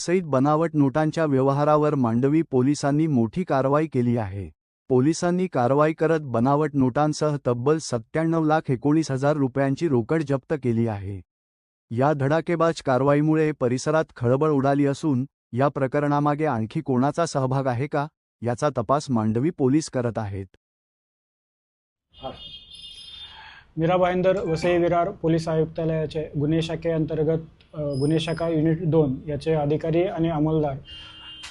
वसईत बनावट नोटांच्या व्यवहारावर मांडवी पोलिसांनी मोठी कारवाई केली आहे। पोलिसांनी कारवाई करत बनावट नोटांसह तब्बल 97,19,000 रुपयांची रोकड जप्त केली आहे। या धडाकेबाज कारवाईमुळे परिसरात खळबळ उडाली असून या प्रकरणामागे आणखी कोणाचा सहभाग आहे का याचा तपास मांडवी पोलीस करत आहेत। मीरा भाईंदर वसई विरार पोलीस आयुक्तालयाचे गुन्हे शाखेअंतर्गत गुन्हे शाखा युनिट 2 याचे अधिकारी आणि अंमलदार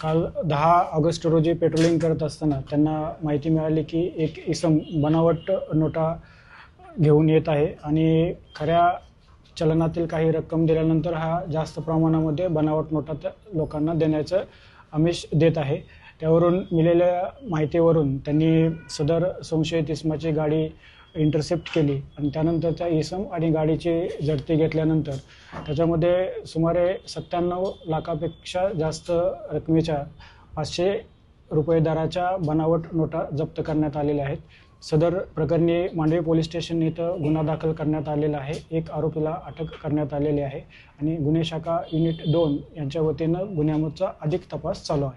काल 10 ऑगस्ट रोजी पेट्रोलिंग करत असताना त्यांना माहिती मिळाली की एक इसम बनावट नोटा घेऊन येत आहे आणि खऱ्या चलनातील काही रक्कम दिल्यानंतर हा जास्त प्रमाणामध्ये बनावट नोटा लोकांना देण्याचं आमिष देत आहे। त्यावरून मिळालेल्या माहितीवरून त्यांनी सदर संशयित इसमाची गाडी इंटरसेप्ट केली आणि त्यानंतर त्या इसम आणि गाडीची झडती घेतल्यानंतर त्याच्यामध्ये सुमारे 97 लाखापेक्षा जास्त रकमेच्या 500 रुपये दराच्या बनावट नोटा जप्त करण्यात आलेल्या आहेत। सदर प्रकरणी मांडवी पोलीस स्टेशन इथं गुन्हा दाखल करण्यात आलेला आहे। एक आरोपीला अटक करण्यात आलेली आहे आणि गुन्हे शाखा युनिट 2 यांच्या वतीनं गुन्ह्याचा अधिक तपास चालू आहे।